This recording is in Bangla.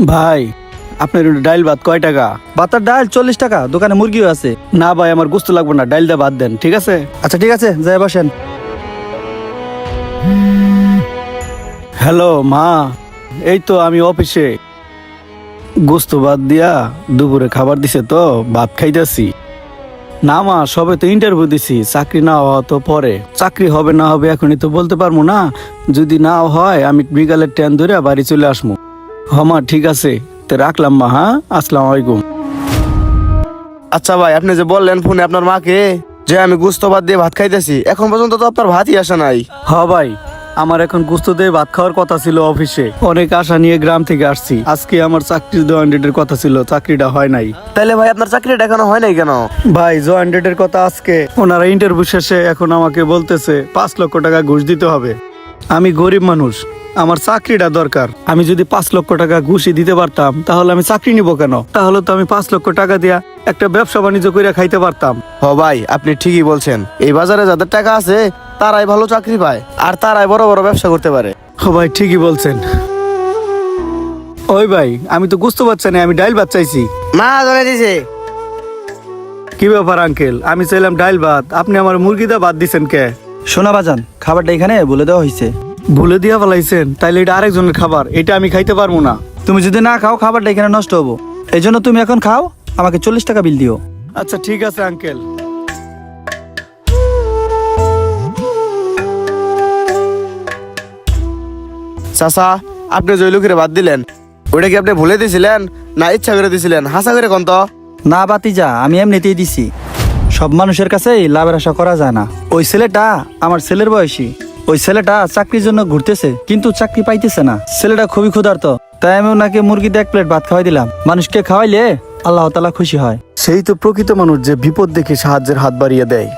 ভাই আপনার ডাইল ভাত কয় টাকা? ভাতের ডাল 40 টাকা, দোকানে মুরগিও আছে। না ভাই, আমার গোস্ত লাগবে না, ডাইল দিয়ে ভাত দেন, ঠিক আছে? আচ্ছা ঠিক আছে, যাই বসেন। হ্যালো মা, এই তো আমি অফিসে। গোস্ত ভাত দিয়া দুপুরে খাবার দিছে তো ভাত খাইতেছি। না মা, সবে তো ইন্টারভিউ দিছি, চাকরি না হওয়া তো পরে। চাকরি হবে না হবে এখনই তো বলতে পারবো না। যদি না হয় আমি বিকালের ট্রেন ধরে বাড়ি চলে আসবো। মা ঠিক আছে, তো রাখলাম মা। হ্যাঁ, আসসালামু আলাইকুম। আচ্ছা ভাই, আপনি যে বললেন ফোনে আপনার মাকে যে আমি গুস্ত ভাত দিয়ে ভাত খাইতেছি, এখন পর্যন্ত তো আপনার ভাতই আসে নাই। ভাই, আমার এখন গোস্ত দিয়ে ভাত খাওয়ার কথা ছিল অফিসে। অনেক আশা নিয়ে গ্রাম থেকে আসছি। আজকে আমার চাকরির জয়েন ডেটের কথা ছিল, চাকরিটা হয় নাই। তাইলে ভাই আপনার চাকরিটা এখনো হয় নাই কেন? ভাই, জয়েন ডেটের কথা আজকে। ওনারা ইন্টারভিউ শেষে এখন আমাকে বলতেছে 5 লক্ষ টাকা ঘুষ দিতে হবে। আমি গরিব মানুষ, আমার চাকরিটা দরকার। আমি যদি 5 লক্ষ টাকা ঘুষই দিতে পারতাম তাহলে আমি চাকরি নিব কেন? তাহলে তো আমি 5 লক্ষ টাকা দিয়া একটা ব্যবসা বাণিজ্য করে খাইতে পারতাম। ভাই আপনি ঠিকই বলছেন, এই বাজারে যাদের টাকা আছে তারাই ভালো চাকরি পায় আর তারাই বড় বড় ব্যবসা করতে পারে। ভাই ঠিকই বলছেন। ওই ভাই, আমি তো বুঝতে পারছি না, আমি ডাইল ভাত চাইছি। মা জানাই দিছে। কি ব্যাপার আঙ্কেল, আমি চাইলাম ডাইল ভাত, আপনি আমার মুরগিটা ভাত দিছেন কে? শোনা বাজান, খাবারটা এখানে বলে দেওয়া হয়েছে। ভুলে দিয়া ফেলাইছেন? তাইলে এটা আরেকজনের খাবার, এটা আমি খাইতে পারবো না। তুমি যদি না খাও খাবারটা এখানে নষ্ট হবো। এই জন্য তুমি এখন খাও, আমাকে 40 টাকা বিল দিও। আচ্ছা ঠিক আছে আঙ্কেল। চাচা, আপনি যে লোকের ভাত দিলেন ওইটা কি আপনি ভুলে দিছিলেন না ইচ্ছা করে দিছিলেন? হাসা করে কোন তো। না বাতিজা, আমি এমনিতেই দিছি। সব মানুষের কাছেই লাভের আশা করা যায় না। ওই ছেলেটা আমার ছেলের বয়সী। ওই ছেলেটা চাকরির জন্য ঘুরতেছে, কিন্তু চাকরি পাইতেছে না। ছেলেটা খুবই ক্ষুধার্ত, তাই আমি ওনাকে মুরগিতে 1 প্লেট ভাত খাওয়াই দিলাম। মানুষকে খাওয়াইলে আল্লাহ তাআলা খুশি হয়। সেই তো প্রকৃত মানুষ, যে বিপদ দেখে সাহায্যের হাত বাড়িয়ে দেয়।